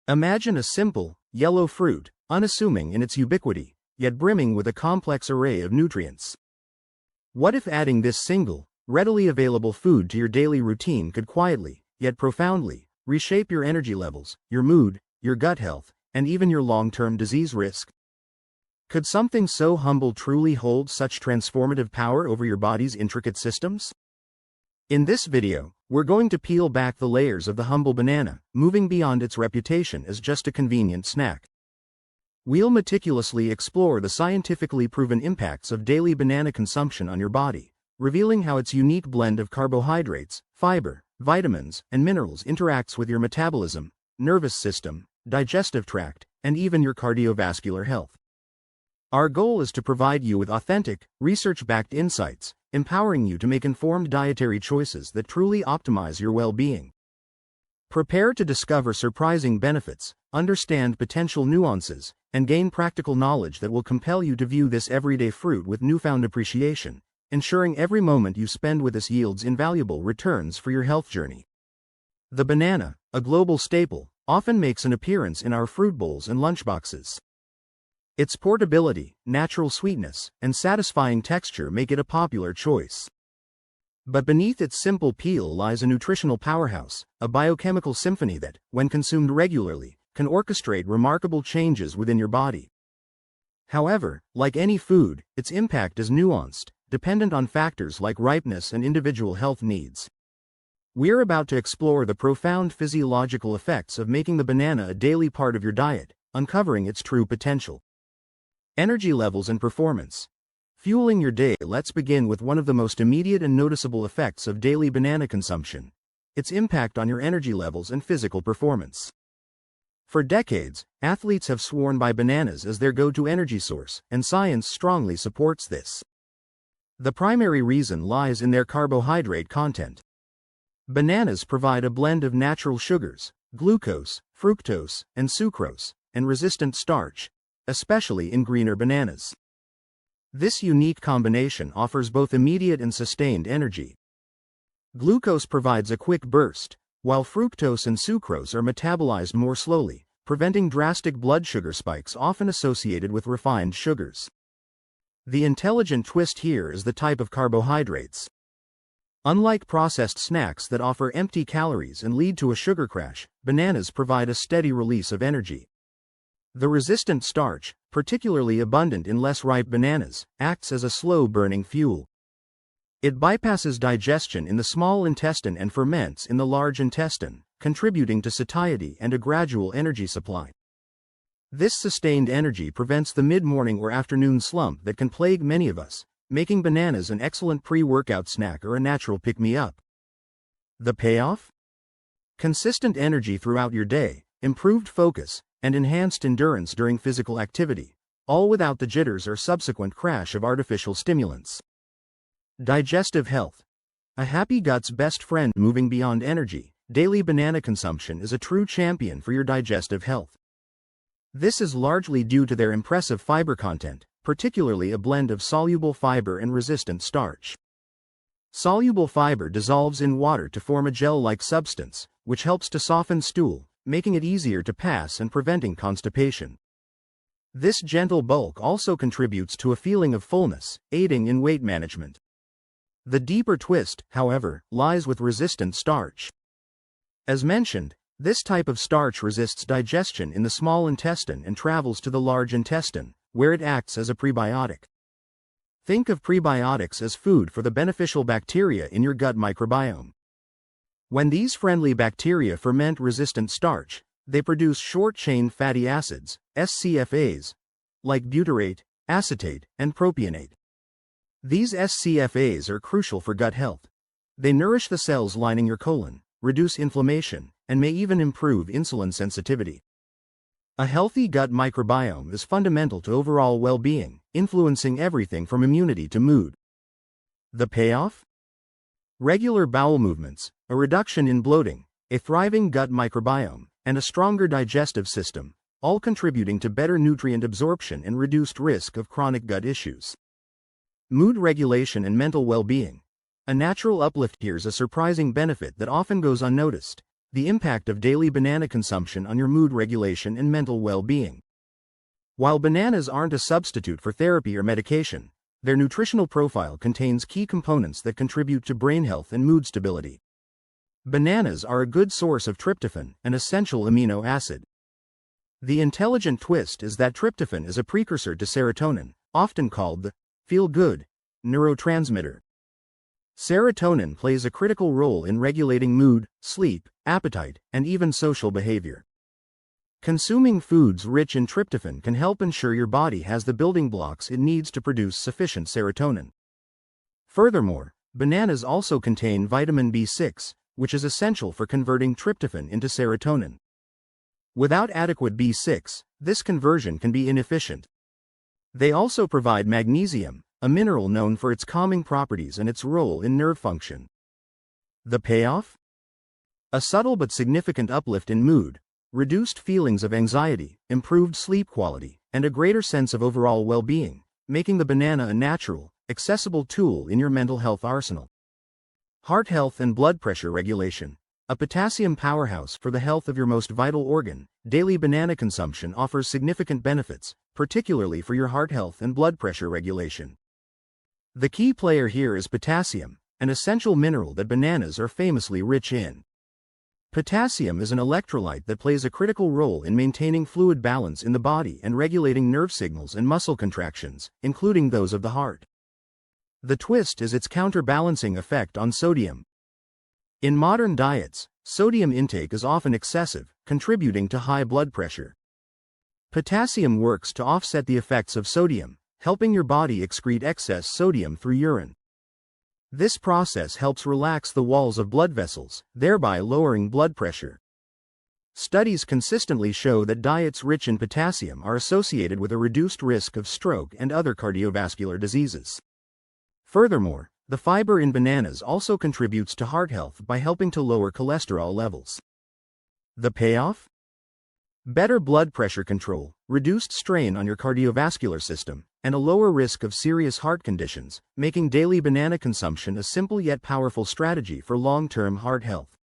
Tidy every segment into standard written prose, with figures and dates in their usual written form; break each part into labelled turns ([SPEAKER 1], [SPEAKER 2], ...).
[SPEAKER 1] Imagine a simple, yellow fruit, unassuming in its ubiquity, yet brimming with a complex array of nutrients. What if adding this single, readily available food to your daily routine could quietly, yet profoundly, reshape your energy levels, your mood, your gut health, and even your long-term disease risk? Could something so humble truly hold such transformative power over your body's intricate systems? In this video, we're going to peel back the layers of the humble banana, moving beyond its reputation as just a convenient snack. We'll meticulously explore the scientifically proven impacts of daily banana consumption on your body, revealing how its unique blend of carbohydrates, fiber, vitamins, and minerals interacts with your metabolism, nervous system, digestive tract, and even your cardiovascular health. Our goal is to provide you with authentic, research-backed insights, empowering you to make informed dietary choices that truly optimize your well-being. Prepare to discover surprising benefits, understand potential nuances, and gain practical knowledge that will compel you to view this everyday fruit with newfound appreciation, ensuring every moment you spend with us yields invaluable returns for your health journey. The banana, a global staple, often makes an appearance in our fruit bowls and lunchboxes. Its portability, natural sweetness, and satisfying texture make it a popular choice. But beneath its simple peel lies a nutritional powerhouse, a biochemical symphony that, when consumed regularly, can orchestrate remarkable changes within your body. However, like any food, its impact is nuanced, dependent on factors like ripeness and individual health needs. We're about to explore the profound physiological effects of making the banana a daily part of your diet, uncovering its true potential. Energy levels and performance. Fueling your day. Let's begin with one of the most immediate and noticeable effects of daily banana consumption: its impact on your energy levels and physical performance. For decades, athletes have sworn by bananas as their go-to energy source, and science strongly supports this. The primary reason lies in their carbohydrate content. Bananas provide a blend of natural sugars, glucose, fructose, and sucrose, and resistant starch, especially in greener bananas. This unique combination offers both immediate and sustained energy. Glucose provides a quick burst, while fructose and sucrose are metabolized more slowly, preventing drastic blood sugar spikes often associated with refined sugars. The intelligent twist here is the type of carbohydrates. Unlike processed snacks that offer empty calories and lead to a sugar crash, bananas provide a steady release of energy. The resistant starch, particularly abundant in less ripe bananas, acts as a slow-burning fuel. It bypasses digestion in the small intestine and ferments in the large intestine, contributing to satiety and a gradual energy supply. This sustained energy prevents the mid-morning or afternoon slump that can plague many of us, making bananas an excellent pre-workout snack or a natural pick-me-up. The payoff? Consistent energy throughout your day, improved focus, and enhanced endurance during physical activity, all without the jitters or subsequent crash of artificial stimulants. Digestive health. A happy gut's best friend. Moving beyond energy, daily banana consumption is a true champion for your digestive health. This is largely due to their impressive fiber content, particularly a blend of soluble fiber and resistant starch. Soluble fiber dissolves in water to form a gel-like substance, which helps to soften stool, making it easier to pass and preventing constipation. This gentle bulk also contributes to a feeling of fullness, aiding in weight management. The deeper twist, however, lies with resistant starch. As mentioned, this type of starch resists digestion in the small intestine and travels to the large intestine, where it acts as a prebiotic. Think of prebiotics as food for the beneficial bacteria in your gut microbiome. When these friendly bacteria ferment resistant starch, they produce short-chain fatty acids, SCFAs, like butyrate, acetate, and propionate. These SCFAs are crucial for gut health. They nourish the cells lining your colon, reduce inflammation, and may even improve insulin sensitivity. A healthy gut microbiome is fundamental to overall well-being, influencing everything from immunity to mood. The payoff? Regular bowel movements, a reduction in bloating, a thriving gut microbiome, and a stronger digestive system, all contributing to better nutrient absorption and reduced risk of chronic gut issues. Mood regulation and mental well-being. A natural uplift. Here's a surprising benefit that often goes unnoticed. the impact of daily banana consumption on your mood regulation and mental well-being. While bananas aren't a substitute for therapy or medication, their nutritional profile contains key components that contribute to brain health and mood stability. Bananas are a good source of tryptophan, an essential amino acid. The intelligent twist is that tryptophan is a precursor to serotonin, often called the feel-good neurotransmitter. Serotonin plays a critical role in regulating mood, sleep, appetite, and even social behavior. Consuming foods rich in tryptophan can help ensure your body has the building blocks it needs to produce sufficient serotonin. Furthermore, bananas also contain vitamin B6, which is essential for converting tryptophan into serotonin. Without adequate B6, this conversion can be inefficient. They also provide magnesium, a mineral known for its calming properties and its role in nerve function. The payoff? A subtle but significant uplift in mood, reduced feelings of anxiety, improved sleep quality, and a greater sense of overall well-being, making the banana a natural, accessible tool in your mental health arsenal. Heart health and blood pressure regulation. A potassium powerhouse for the health of your most vital organ, daily banana consumption offers significant benefits, particularly for your heart health and blood pressure regulation. The key player here is potassium, an essential mineral that bananas are famously rich in. Potassium is an electrolyte that plays a critical role in maintaining fluid balance in the body and regulating nerve signals and muscle contractions, including those of the heart. The twist is its counterbalancing effect on sodium. In modern diets, sodium intake is often excessive, contributing to high blood pressure. Potassium works to offset the effects of sodium, helping your body excrete excess sodium through urine. This process helps relax the walls of blood vessels, thereby lowering blood pressure. Studies consistently show that diets rich in potassium are associated with a reduced risk of stroke and other cardiovascular diseases. Furthermore, the fiber in bananas also contributes to heart health by helping to lower cholesterol levels. The payoff? Better blood pressure control, reduced strain on your cardiovascular system, and a lower risk of serious heart conditions, making daily banana consumption a simple yet powerful strategy for long-term heart health.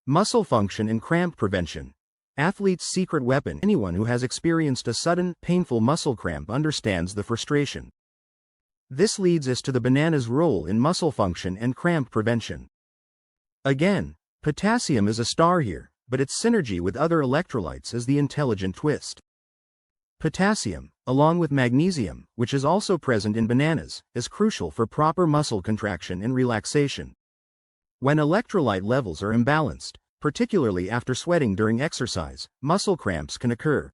[SPEAKER 1] Muscle function and cramp prevention. Athlete's secret weapon. Anyone who has experienced a sudden, painful muscle cramp understands the frustration. This leads us to the banana's role in muscle function and cramp prevention. Again, potassium is a star here, but its synergy with other electrolytes is the intelligent twist. Potassium, along with magnesium, which is also present in bananas, is crucial for proper muscle contraction and relaxation. When electrolyte levels are imbalanced, particularly after sweating during exercise, muscle cramps can occur.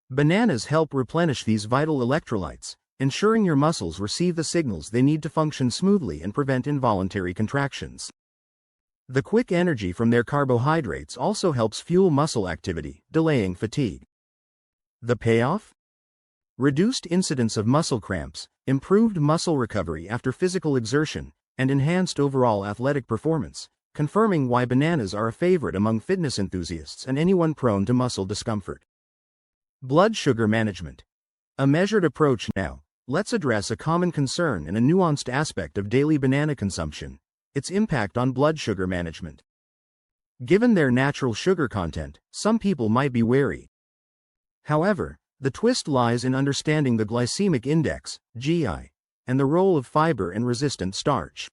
[SPEAKER 1] Bananas help replenish these vital electrolytes, ensuring your muscles receive the signals they need to function smoothly and prevent involuntary contractions. The quick energy from their carbohydrates also helps fuel muscle activity, delaying fatigue. The payoff? Reduced incidence of muscle cramps, improved muscle recovery after physical exertion, and enhanced overall athletic performance, confirming why bananas are a favorite among fitness enthusiasts and anyone prone to muscle discomfort. Blood sugar management. A measured approach. Now, let's address a common concern and a nuanced aspect of daily banana consumption: its impact on blood sugar management. Given their natural sugar content, some people might be wary. However, the twist lies in understanding the glycemic index, GI, and the role of fiber and resistant starch.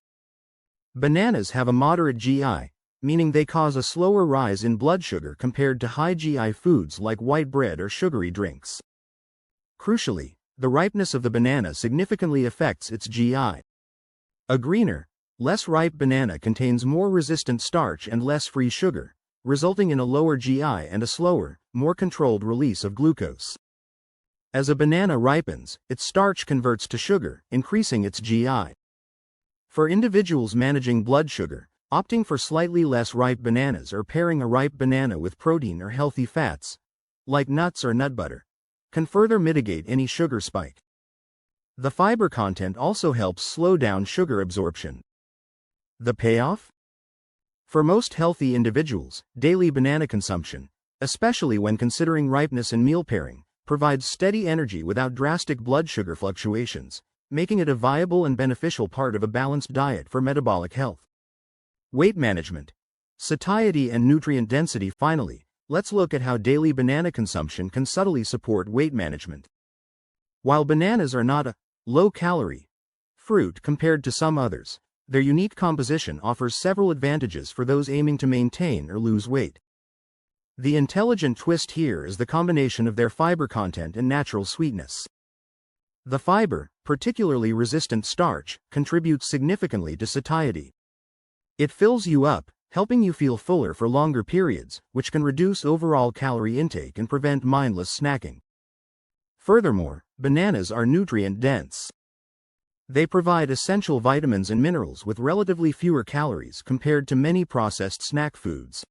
[SPEAKER 1] Bananas have a moderate GI, meaning they cause a slower rise in blood sugar compared to high GI foods like white bread or sugary drinks. Crucially, the ripeness of the banana significantly affects its GI. A greener, less ripe banana contains more resistant starch and less free sugar, resulting in a lower GI and a slower, more controlled release of glucose. As a banana ripens, its starch converts to sugar, increasing its GI. For individuals managing blood sugar, opting for slightly less ripe bananas or pairing a ripe banana with protein or healthy fats, like nuts or nut butter, can further mitigate any sugar spike. The fiber content also helps slow down sugar absorption. The payoff? For most healthy individuals, daily banana consumption, especially when considering ripeness and meal pairing, provides steady energy without drastic blood sugar fluctuations, making it a viable and beneficial part of a balanced diet for metabolic health. Weight management. Satiety and nutrient density. Finally, let's look at how daily banana consumption can subtly support weight management. While bananas are not a low-calorie fruit compared to some others, their unique composition offers several advantages for those aiming to maintain or lose weight. The intelligent twist here is the combination of their fiber content and natural sweetness. The fiber, particularly resistant starch, contributes significantly to satiety. It fills you up, helping you feel fuller for longer periods, which can reduce overall calorie intake and prevent mindless snacking. Furthermore, bananas are nutrient-dense. They provide essential vitamins and minerals with relatively fewer calories compared to many processed snack foods.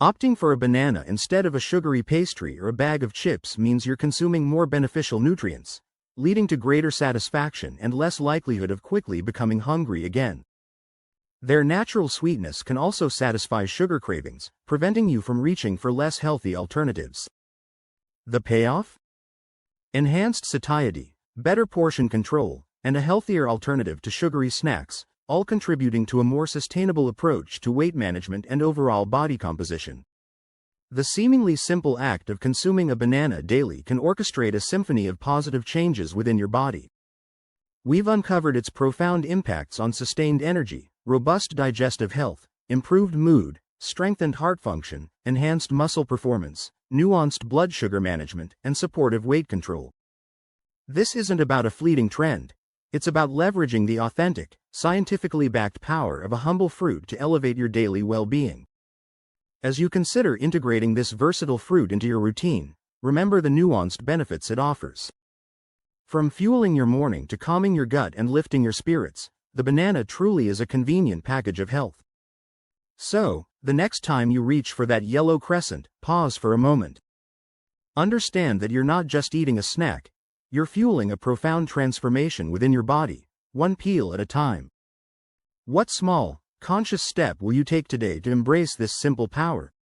[SPEAKER 1] Opting for a banana instead of a sugary pastry or a bag of chips means you're consuming more beneficial nutrients, leading to greater satisfaction and less likelihood of quickly becoming hungry again. Their natural sweetness can also satisfy sugar cravings, preventing you from reaching for less healthy alternatives. The payoff? Enhanced satiety, better portion control, and a healthier alternative to sugary snacks, all contributing to a more sustainable approach to weight management and overall body composition. The seemingly simple act of consuming a banana daily can orchestrate a symphony of positive changes within your body. We've uncovered its profound impacts on sustained energy, robust digestive health, improved mood, strengthened heart function, enhanced muscle performance, nuanced blood sugar management, and supportive weight control. This isn't about a fleeting trend. It's about leveraging the authentic, scientifically backed power of a humble fruit to elevate your daily well-being. As you consider integrating this versatile fruit into your routine, remember the nuanced benefits it offers. From fueling your morning to calming your gut and lifting your spirits, the banana truly is a convenient package of health. So, the next time you reach for that yellow crescent, pause for a moment. Understand that you're not just eating a snack, you're fueling a profound transformation within your body, one peel at a time. What small, conscious step will you take today to embrace this simple power?